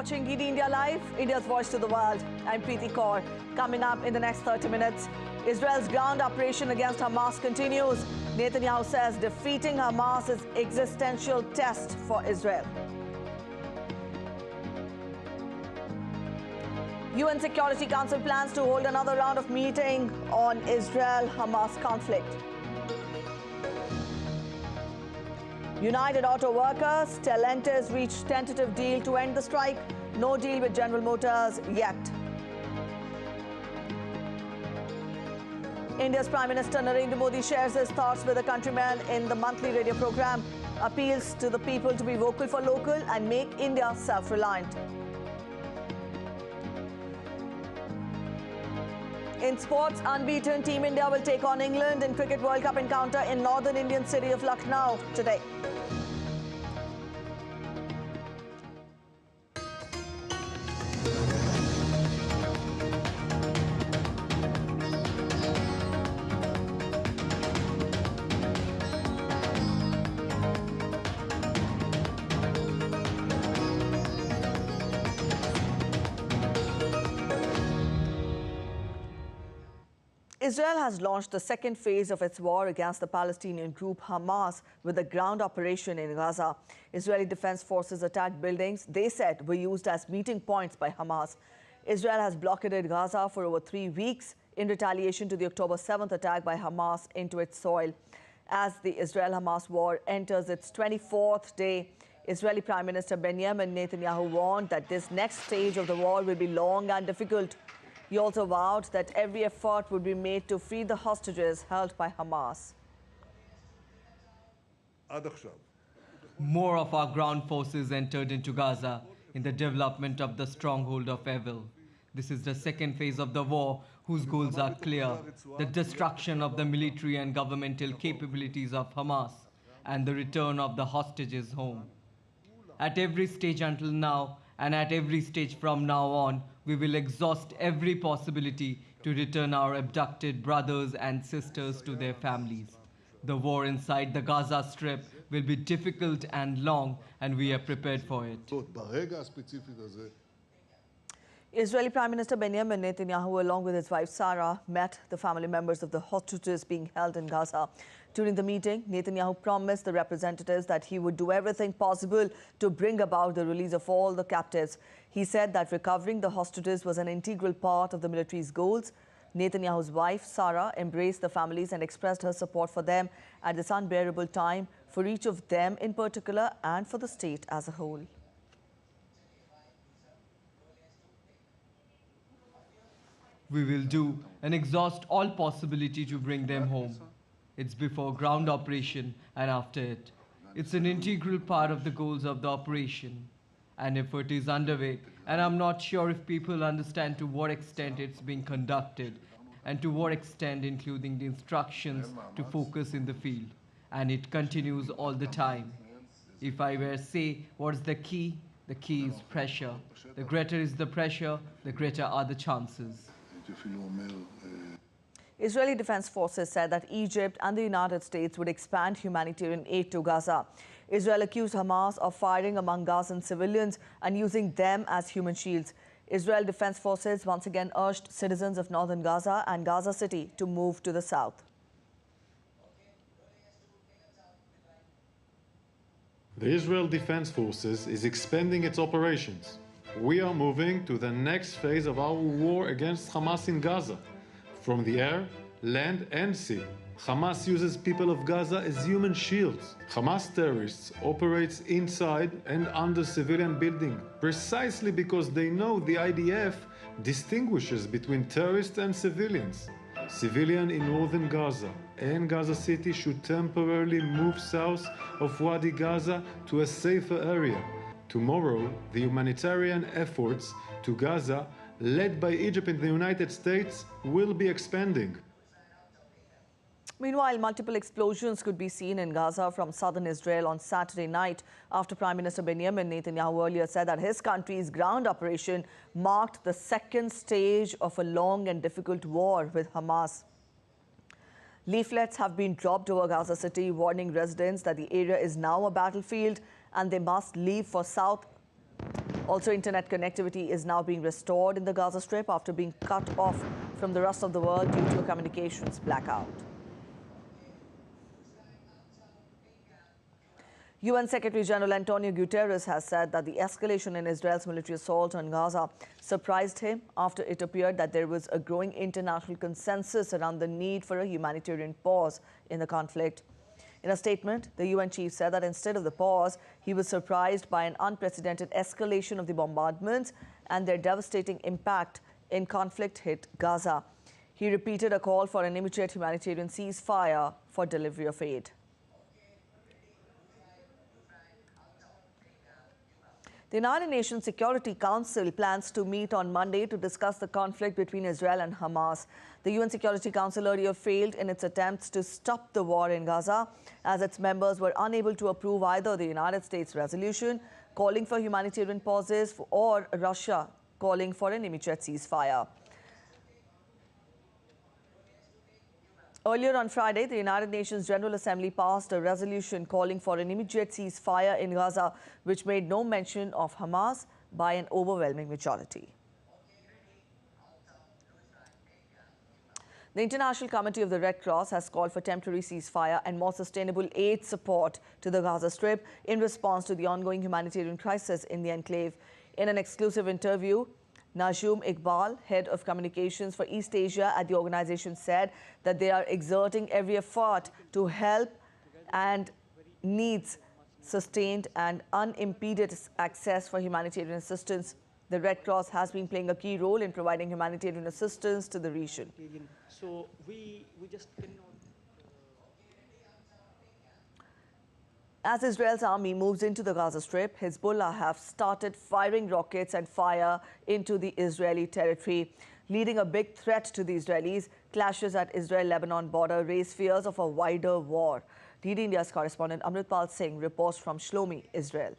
watching ED India Live, India's voice to the world. I'm Preeti Kaur. Coming up in the next 30 minutes, Israel's ground operation against Hamas continues. Netanyahu says defeating Hamas is existential test for Israel. UN Security Council plans to hold another round of meeting on Israel-Hamas conflict. United Auto Workers, Stellantis reached tentative deal to end the strike. No deal with General Motors yet. India's Prime Minister Narendra Modi shares his thoughts with the countrymen in the monthly radio program. Appeals to the people to be vocal for local and make India self-reliant. In sports, unbeaten Team India will take on England in Cricket World Cup encounter in northern Indian city of Lucknow today. Israel has launched the second phase of its war against the Palestinian group Hamas with a ground operation in Gaza. Israeli Defense Forces attacked buildings they said were used as meeting points by Hamas. Israel has blockaded Gaza for over 3 weeks in retaliation to the October 7th attack by Hamas into its soil. As the Israel-Hamas war enters its 24th day, Israeli Prime Minister Benjamin Netanyahu warned that this next stage of the war will be long and difficult. He also vowed that every effort would be made to free the hostages held by Hamas. More of our ground forces entered into Gaza in the development of the stronghold of Evil. This is the second phase of the war, whose goals are clear: the destruction of the military and governmental capabilities of Hamas and the return of the hostages home. At every stage until now, and at every stage from now on, we will exhaust every possibility to return our abducted brothers and sisters to their families. The war inside the Gaza Strip will be difficult and long, and we are prepared for it. Israeli Prime Minister Benjamin Netanyahu, along with his wife Sarah, met the family members of the hostages being held in Gaza. During the meeting, Netanyahu promised the representatives that he would do everything possible to bring about the release of all the captives. He said that recovering the hostages was an integral part of the military's goals. Netanyahu's wife, Sarah, embraced the families and expressed her support for them at this unbearable time, for each of them in particular and for the state as a whole. We will do and exhaust all possibility to bring them home. It's before ground operation and after it. It's an integral part of the goals of the operation. An effort is underway, and I'm not sure if people understand to what extent it's being conducted and to what extent, including the instructions to focus in the field. And it continues all the time. If I were to say what's the key is pressure. The greater is the pressure, the greater are the chances. Israeli Defense Forces said that Egypt and the United States would expand humanitarian aid to Gaza. Israel accused Hamas of firing among Gazan civilians and using them as human shields. Israel Defense Forces once again urged citizens of northern Gaza and Gaza City to move to the south. The Israel Defense Forces is expanding its operations. We are moving to the next phase of our war against Hamas in Gaza. From the air, land and sea, Hamas uses people of Gaza as human shields. Hamas terrorists operate inside and under civilian buildings precisely because they know the IDF distinguishes between terrorists and civilians. Civilians in northern Gaza and Gaza City should temporarily move south of Wadi Gaza to a safer area. Tomorrow, the humanitarian efforts to Gaza, led by Egypt and the United States, will be expanding. Meanwhile, multiple explosions could be seen in Gaza from southern Israel on Saturday night after Prime Minister Benjamin Netanyahu earlier said that his country's ground operation marked the second stage of a long and difficult war with Hamas. Leaflets have been dropped over Gaza City, warning residents that the area is now a battlefield and they must leave for south Also, internet connectivity is now being restored in the Gaza Strip after being cut off from the rest of the world due to a communications blackout. UN Secretary General Antonio Guterres has said that the escalation in Israel's military assault on Gaza surprised him after it appeared that there was a growing international consensus around the need for a humanitarian pause in the conflict. In a statement, the UN chief said that instead of the pause, he was surprised by an unprecedented escalation of the bombardments and their devastating impact in conflict-hit Gaza. He repeated a call for an immediate humanitarian ceasefire for delivery of aid. The United Nations Security Council plans to meet on Monday to discuss the conflict between Israel and Hamas. The UN Security Council earlier failed in its attempts to stop the war in Gaza, as its members were unable to approve either the United States resolution calling for humanitarian pauses or Russia calling for an immediate ceasefire. Earlier on Friday, the United Nations General Assembly passed a resolution calling for an immediate ceasefire in Gaza, which made no mention of Hamas by an overwhelming majority. The International Committee of the Red Cross has called for temporary ceasefire and more sustainable aid support to the Gaza Strip in response to the ongoing humanitarian crisis in the enclave. In an exclusive interview, Najum Iqbal, head of communications for East Asia at the organization, said that they are exerting every effort to help and needs sustained and unimpeded access for humanitarian assistance. The Red Cross has been playing a key role in providing humanitarian assistance to the region. So we just cannot... As Israel's army moves into the Gaza Strip, Hezbollah have started firing rockets and fire into the Israeli territory. Leading a big threat to the Israelis, clashes at Israel-Lebanon border raise fears of a wider war. DD India's correspondent Amritpal Singh reports from Shlomi, Israel.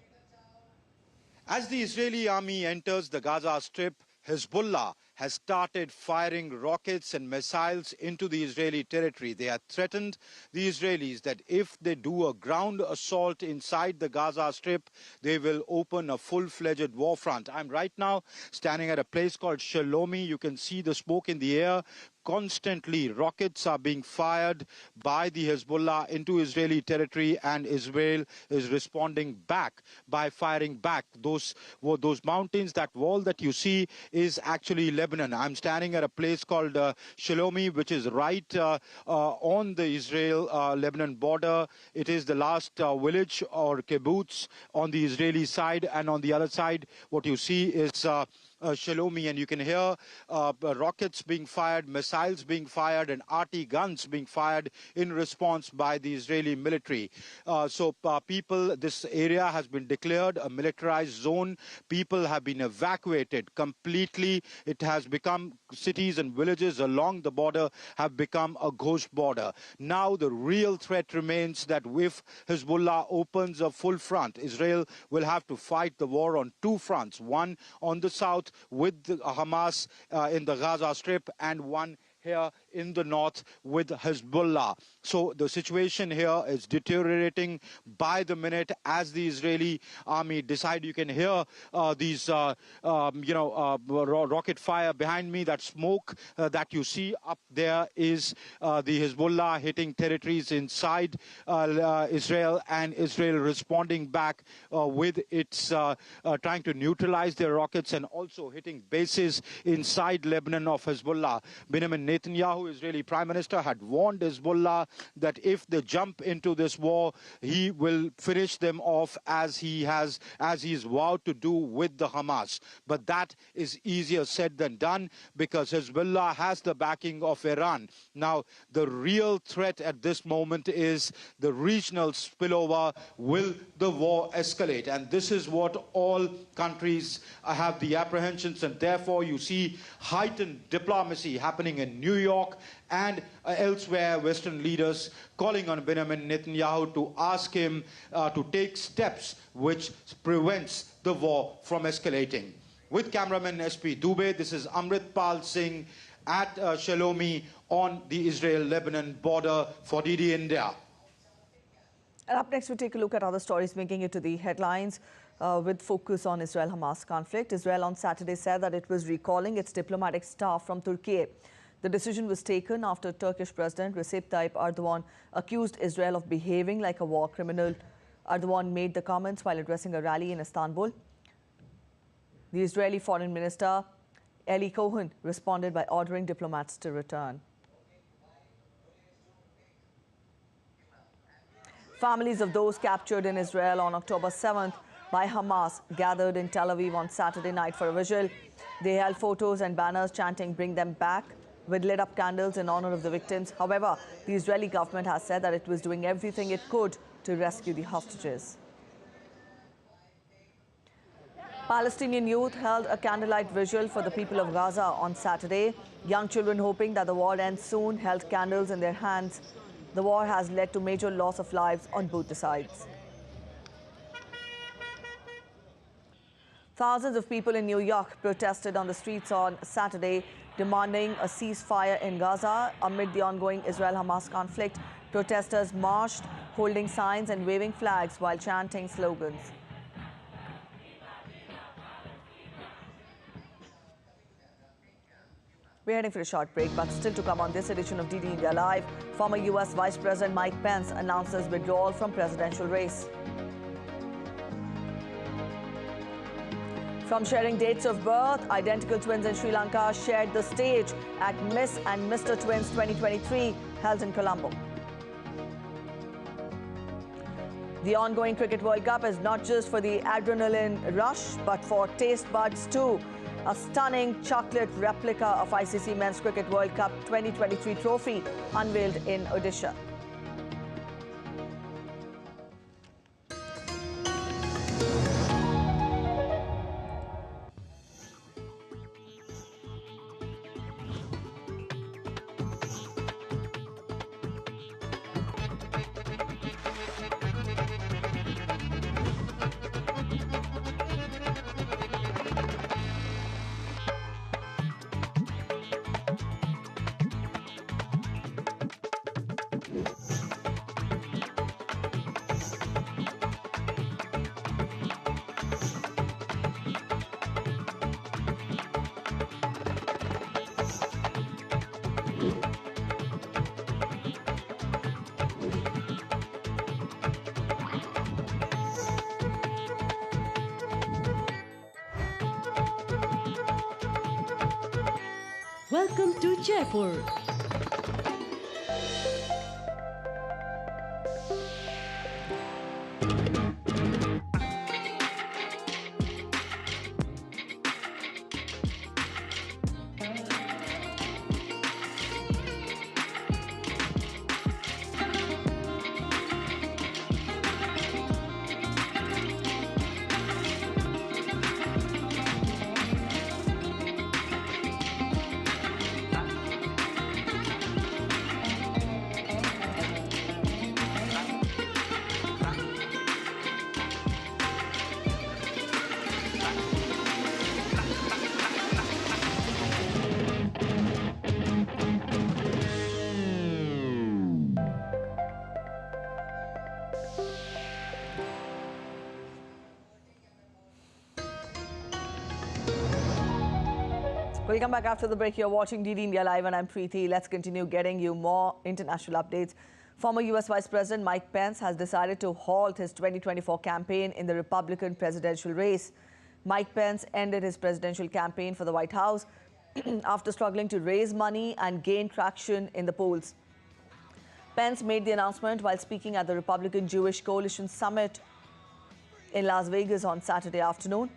As the Israeli army enters the Gaza Strip, Hezbollah has started firing rockets and missiles into the Israeli territory. They have threatened the Israelis that if they do a ground assault inside the Gaza Strip, they will open a full-fledged war front. I'm right now standing at a place called Shalomi. You can see the smoke in the air. Constantly, rockets are being fired by the Hezbollah into Israeli territory, and Israel is responding back by firing back. Those mountains, that wall that you see is actually Lebanon. I'm standing at a place called Shalomi, which is right on the Israel-Lebanon border. It is the last village or kibbutz on the Israeli side, and on the other side, what you see is Shalomi, and you can hear rockets being fired, missiles being fired, and RT guns being fired in response by the Israeli military. This area has been declared a militarized zone. People have been evacuated completely. It has become, cities and villages along the border have become a ghost border. Now the real threat remains that if Hezbollah opens a full front, Israel will have to fight the war on two fronts, one on the south with Hamas in the Gaza Strip, and one here in the north with Hezbollah. So the situation here is deteriorating by the minute as the Israeli army decide. You can hear these rocket fire behind me. That smoke that you see up there is the Hezbollah hitting territories inside Israel, and Israel responding back with its trying to neutralize their rockets and also hitting bases inside Lebanon of Hezbollah. Benjamin Netanyahu, Israeli Prime Minister, had warned Hezbollah that if they jump into this war, he will finish them off as he's vowed to do with the Hamas. But that is easier said than done, because Hezbollah has the backing of Iran. Now, the real threat at this moment is the regional spillover. Will the war escalate? And this is what all countries have the apprehensions, and therefore you see heightened diplomacy happening in New York and elsewhere, Western leaders calling on Benjamin Netanyahu to ask him to take steps which prevents the war from escalating. With cameraman SP Dubey, this is Amritpal Singh at Shalomi on the Israel-Lebanon border for DD India. And up next, we take a look at other stories making it to the headlines. with focus on Israel-Hamas conflict. Israel on Saturday said that it was recalling its diplomatic staff from Turkey. The decision was taken after Turkish President Recep Tayyip Erdogan accused Israel of behaving like a war criminal. Erdogan made the comments while addressing a rally in Istanbul. The Israeli Foreign Minister Eli Cohen responded by ordering diplomats to return. Families of those captured in Israel on October 7th by Hamas gathered in Tel Aviv on Saturday night for a vigil. They held photos and banners chanting "Bring them back" with lit-up candles in honor of the victims. However, the Israeli government has said that it was doing everything it could to rescue the hostages. Palestinian youth held a candlelight vigil for the people of Gaza on Saturday. Young children, hoping that the war ends soon, held candles in their hands. The war has led to major loss of lives on both the sides. Thousands of people in New York protested on the streets on Saturday, demanding a ceasefire in Gaza amid the ongoing Israel-Hamas conflict. Protesters marched, holding signs and waving flags while chanting slogans. We're heading for a short break, but still to come on this edition of DD India Live, former US Vice President Mike Pence announces withdrawal from presidential race. From sharing dates of birth, identical twins in Sri Lanka shared the stage at Miss and Mr. Twins 2023 held in Colombo. The ongoing Cricket World Cup is not just for the adrenaline rush, but for taste buds too. A stunning chocolate replica of ICC Men's Cricket World Cup 2023 trophy unveiled in Odisha. Welcome to Jaipur. Welcome back after the break. You're watching DD India Live and I'm Preeti. Let's continue getting you more international updates. Former US Vice President Mike Pence has decided to halt his 2024 campaign in the Republican presidential race. Mike Pence ended his presidential campaign for the White House after struggling to raise money and gain traction in the polls. Pence made the announcement while speaking at the Republican Jewish Coalition Summit in Las Vegas on Saturday afternoon.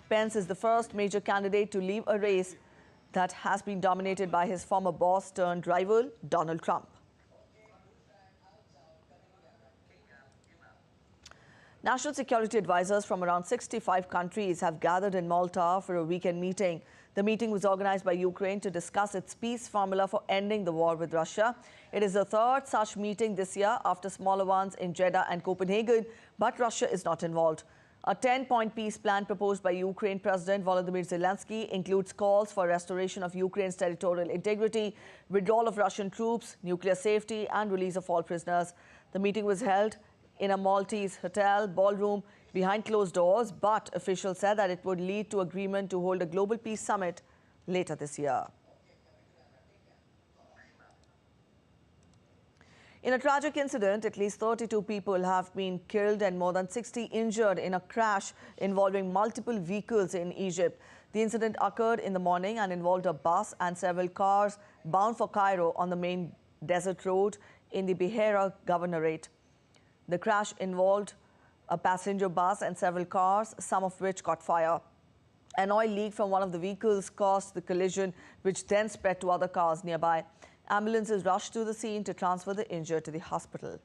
Pence is the first major candidate to leave a race that has been dominated by his former boss turned rival, Donald Trump. National security advisors from around 65 countries have gathered in Malta for a weekend meeting. The meeting was organized by Ukraine to discuss its peace formula for ending the war with Russia. It is the third such meeting this year after smaller ones in Jeddah and Copenhagen, but Russia is not involved. A 10-point peace plan proposed by Ukraine President Volodymyr Zelensky includes calls for restoration of Ukraine's territorial integrity, withdrawal of Russian troops, nuclear safety, and release of all prisoners. The meeting was held in a Maltese hotel ballroom behind closed doors, but officials said that it would lead to agreement to hold a global peace summit later this year. In a tragic incident, at least 32 people have been killed and more than 60 injured in a crash involving multiple vehicles in Egypt. The incident occurred in the morning and involved a bus and several cars bound for Cairo on the main desert road in the Beira Governorate. The crash involved a passenger bus and several cars, some of which caught fire. An oil leak from one of the vehicles caused the collision, which then spread to other cars nearby. Ambulances rushed to the scene to transfer the injured to the hospital.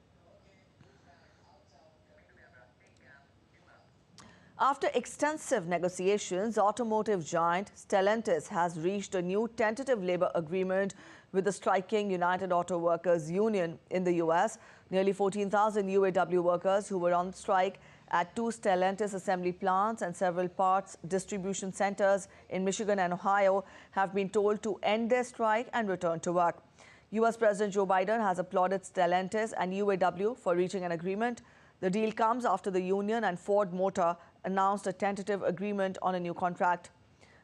After extensive negotiations, automotive giant Stellantis has reached a new tentative labor agreement with the striking United Auto Workers Union in the US. Nearly 14,000 UAW workers who were on strike at 2 Stellantis assembly plants and several parts distribution centers in Michigan and Ohio have been told to end their strike and return to work. US President Joe Biden has applauded Stellantis and UAW for reaching an agreement. The deal comes after the union and Ford Motor announced a tentative agreement on a new contract.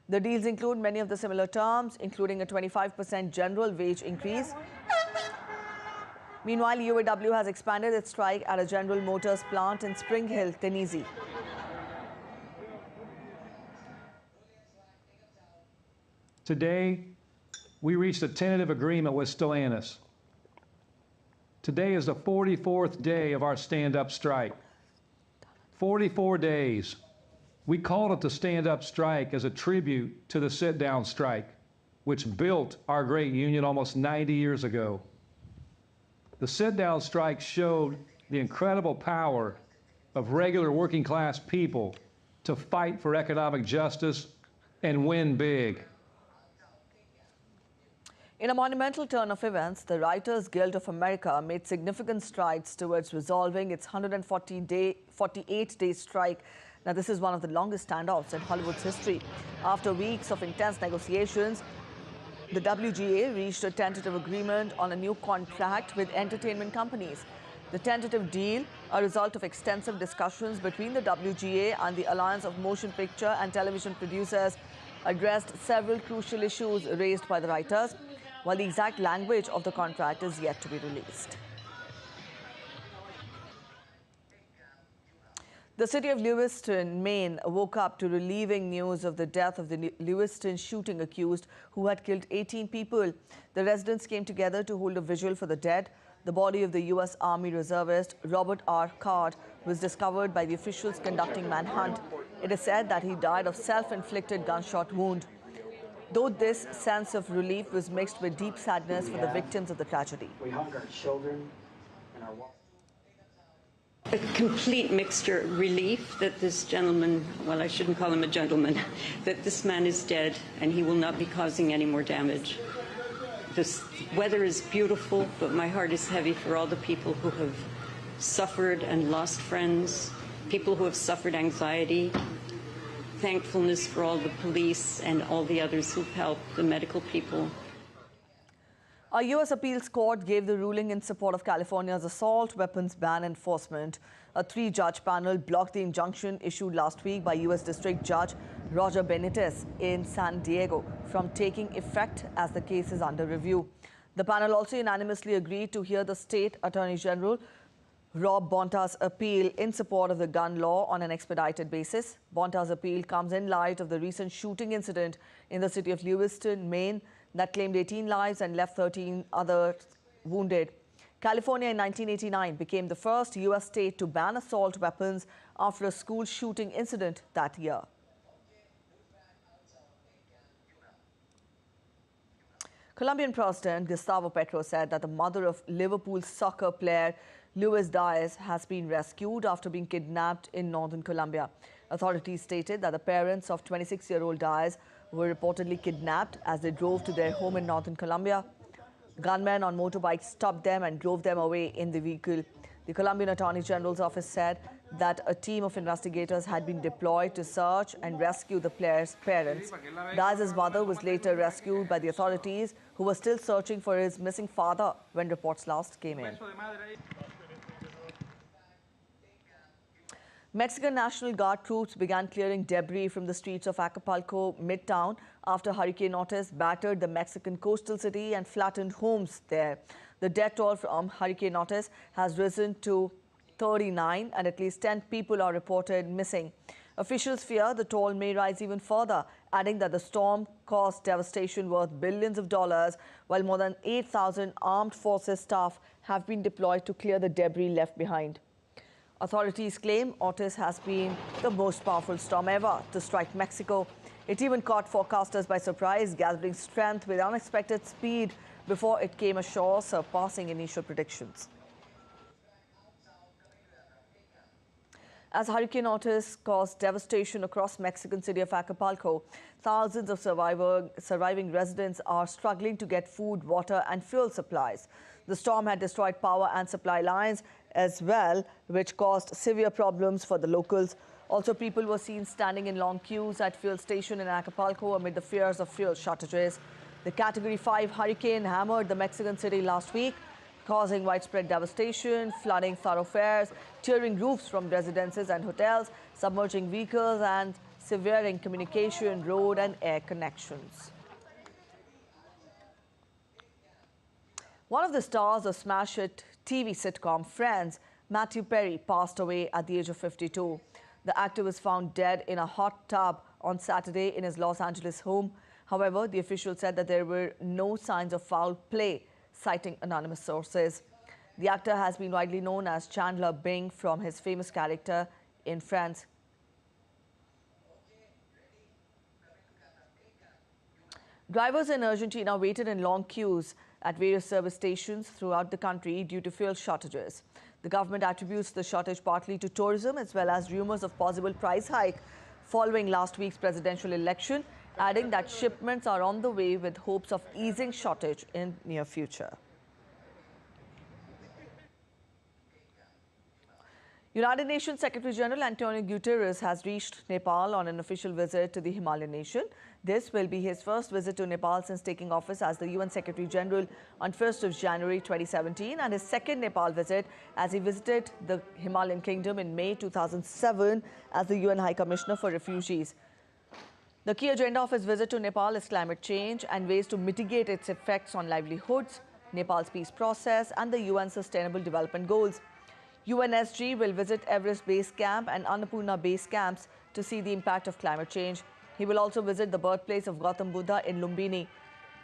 The deals include many of the similar terms, including a 25% general wage increase. Meanwhile, UAW has expanded its strike at a General Motors plant in Spring Hill, Tennessee. Today, we reached a tentative agreement with Stellantis. Today is the 44th day of our stand-up strike. 44 days. We called it the stand-up strike as a tribute to the sit-down strike, which built our great union almost 90 years ago. The sit-down strike showed the incredible power of regular working-class people to fight for economic justice and win big. In a monumental turn of events, the Writers Guild of America made significant strides towards resolving its 148-day strike. Now, this is one of the longest standoffs in Hollywood's history. After weeks of intense negotiations, the WGA reached a tentative agreement on a new contract with entertainment companies. The tentative deal, a result of extensive discussions between the WGA and the Alliance of Motion Picture and Television Producers, addressed several crucial issues raised by the writers, while the exact language of the contract is yet to be released. The city of Lewiston, Maine, woke up to relieving news of the death of the Lewiston shooting accused who had killed 18 people. The residents came together to hold a vigil for the dead. The body of the U.S. Army reservist Robert R. Card was discovered by the officials conducting manhunt. It is said that he died of self-inflicted gunshot wound. Though this sense of relief was mixed with deep sadness for the victims of the tragedy. We hug our children and our... A complete mixture, relief that this gentleman, well, I shouldn't call him a gentleman, that this man is dead and he will not be causing any more damage. This weather is beautiful, but my heart is heavy for all the people who have suffered and lost friends, people who have suffered anxiety. Thankfulness for all the police and all the others who've helped, the medical people. A U.S. appeals court gave the ruling in support of California's assault weapons ban enforcement. A 3-judge panel blocked the injunction issued last week by U.S. District Judge Roger Benitez in San Diego from taking effect as the case is under review. The panel also unanimously agreed to hear the state attorney general Rob Bonta's appeal in support of the gun law on an expedited basis. Bonta's appeal comes in light of the recent shooting incident in the city of Lewiston, Maine, that claimed 18 lives and left 13 others wounded. California in 1989 became the first U.S. state to ban assault weapons after a school shooting incident that year. Colombian President Gustavo Petro said that the mother of Liverpool soccer player Luis Diaz has been rescued after being kidnapped in northern Colombia. Authorities stated that the parents of 26-year-old Diaz were reportedly kidnapped as they drove to their home in northern Colombia. Gunmen on motorbikes stopped them and drove them away in the vehicle. The Colombian Attorney General's office said that a team of investigators had been deployed to search and rescue the player's parents. Diaz's mother was later rescued by the authorities, who were still searching for his missing father when reports last came in. Mexican National Guard troops began clearing debris from the streets of Acapulco midtown after Hurricane Otis battered the Mexican coastal city and flattened homes there. The death toll from Hurricane Otis has risen to 39 and at least 10 people are reported missing. Officials fear the toll may rise even further, adding that the storm caused devastation worth billions of dollars, while more than 8,000 armed forces staff have been deployed to clear the debris left behind. Authorities claim Otis has been the most powerful storm ever to strike Mexico. It even caught forecasters by surprise, gathering strength with unexpected speed before it came ashore, surpassing initial predictions. As Hurricane Otis caused devastation across Mexican city of Acapulco, thousands of surviving residents are struggling to get food, water and fuel supplies. The storm had destroyed power and supply lines as well, which caused severe problems for the locals. Also, people were seen standing in long queues at fuel station in Acapulco amid the fears of fuel shortages. The Category 5 hurricane hammered the Mexican city last week, causing widespread devastation, flooding thoroughfares, tearing roofs from residences and hotels, submerging vehicles and severing communication, road and air connections. One of the stars of smash hit TV sitcom Friends, Matthew Perry, passed away at the age of 52. The actor was found dead in a hot tub on Saturday in his Los Angeles home. However, the official said that there were no signs of foul play, citing anonymous sources. The actor has been widely known as Chandler Bing from his famous character in Friends. Drivers in Argentina waited in long queues at various service stations throughout the country due to fuel shortages. The government attributes the shortage partly to tourism as well as rumors of possible price hike following last week's presidential election, adding that shipments are on the way with hopes of easing shortage in near future. United Nations Secretary General Antonio Guterres has reached Nepal on an official visit to the Himalayan nation. This will be his first visit to Nepal since taking office as the UN Secretary General on 1st of January 2017 and his second Nepal visit as he visited the Himalayan kingdom in May 2007 as the UN High Commissioner for Refugees. The key agenda of his visit to Nepal is climate change and ways to mitigate its effects on livelihoods, Nepal's peace process and the UN Sustainable Development Goals. UNSC will visit Everest Base Camp and Annapurna Base Camps to see the impact of climate change. He will also visit the birthplace of Gautam Buddha in Lumbini.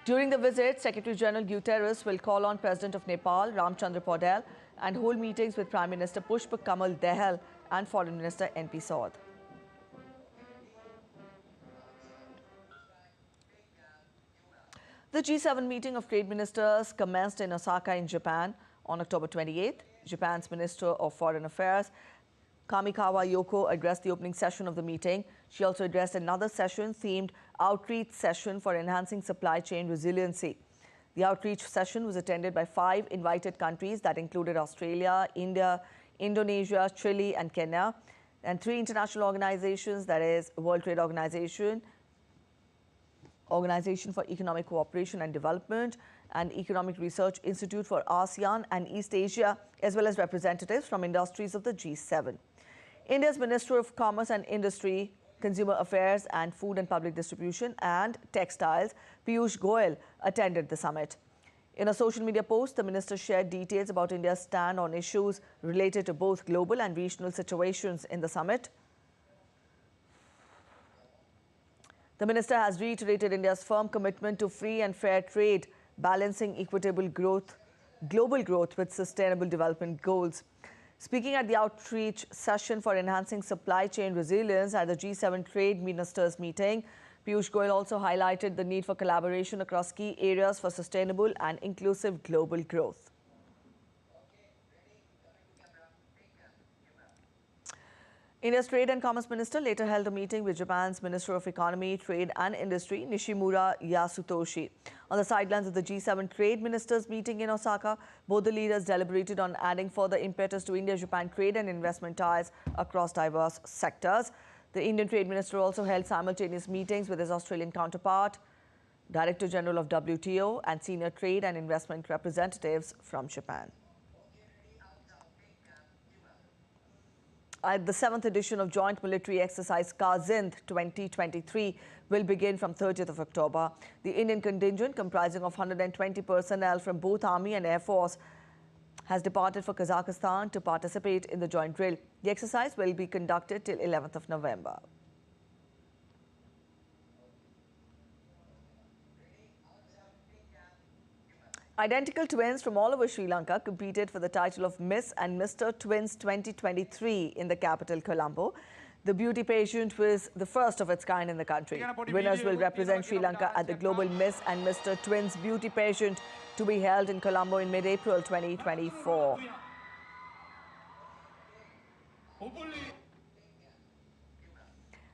During the visit, Secretary General Guterres will call on President of Nepal, Ramchandra Paudel, and hold meetings with Prime Minister Pushpa Kamal Dahal and Foreign Minister N.P. Saud. The G7 meeting of trade ministers commenced in Osaka in Japan on October 28th. Japan's Minister of Foreign Affairs, Kamikawa Yoko, addressed the opening session of the meeting. She also addressed another session themed Outreach Session for Enhancing Supply Chain Resiliency. The outreach session was attended by 5 invited countries that included Australia, India, Indonesia, Chile and Kenya, and 3 international organizations, that is World Trade Organization, Organization for Economic Cooperation and Development, and Economic Research Institute for ASEAN and East Asia, as well as representatives from industries of the G7. India's Minister of Commerce and Industry, Consumer Affairs and Food and Public Distribution and Textiles, Piyush Goyal, attended the summit. In a social media post, the minister shared details about India's stand on issues related to both global and regional situations in the summit. The minister has reiterated India's firm commitment to free and fair trade, balancing equitable growth, global growth with sustainable development goals. Speaking at the outreach session for enhancing supply chain resilience at the G7 trade ministers meeting, Piyush Goyal also highlighted the need for collaboration across key areas for sustainable and inclusive global growth. India's Trade and Commerce Minister later held a meeting with Japan's Minister of Economy, Trade and Industry, Nishimura Yasutoshi. On the sidelines of the G7 Trade Ministers meeting in Osaka, both the leaders deliberated on adding further impetus to India-Japan trade and investment ties across diverse sectors. The Indian Trade Minister also held simultaneous meetings with his Australian counterpart, Director General of WTO, and senior trade and investment representatives from Japan. The 7th edition of Joint Military Exercise Kazind 2023 will begin from 30th of October. The Indian contingent, comprising of 120 personnel from both Army and Air Force, has departed for Kazakhstan to participate in the joint drill. The exercise will be conducted till 11th of November. Identical twins from all over Sri Lanka competed for the title of Miss and Mr. Twins 2023 in the capital, Colombo. The beauty pageant was the first of its kind in the country. Winners will represent Sri Lanka at the Global Miss and Mr. Twins beauty pageant to be held in Colombo in mid-April 2024.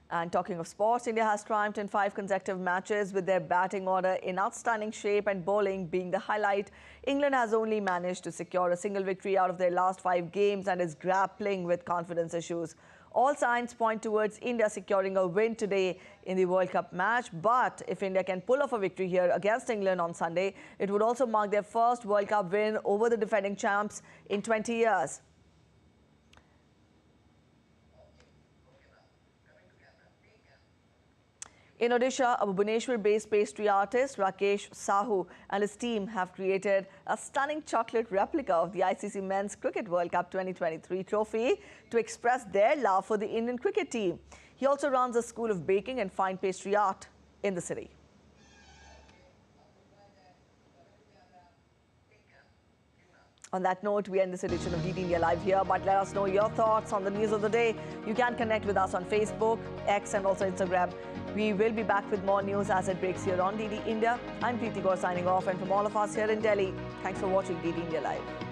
And talking of sports, India has triumphed in 5 consecutive matches with their batting order in outstanding shape and bowling being the highlight. England has only managed to secure a single victory out of their last 5 games and is grappling with confidence issues. All signs point towards India securing a win today in the World Cup match. But if India can pull off a victory here against England on Sunday, it would also mark their first World Cup win over the defending champs in 20 years. In Odisha, a Bhubaneswar-based pastry artist, Rakesh Sahu, and his team have created a stunning chocolate replica of the ICC Men's Cricket World Cup 2023 trophy to express their love for the Indian cricket team. He also runs a school of baking and fine pastry art in the city. On that note, we end this edition of DD India Live here, but let us know your thoughts on the news of the day. You can connect with us on Facebook, X and also Instagram. We will be back with more news as it breaks here on DD India. I'm Preeti Gaur signing off, and from all of us here in Delhi, thanks for watching DD India Live.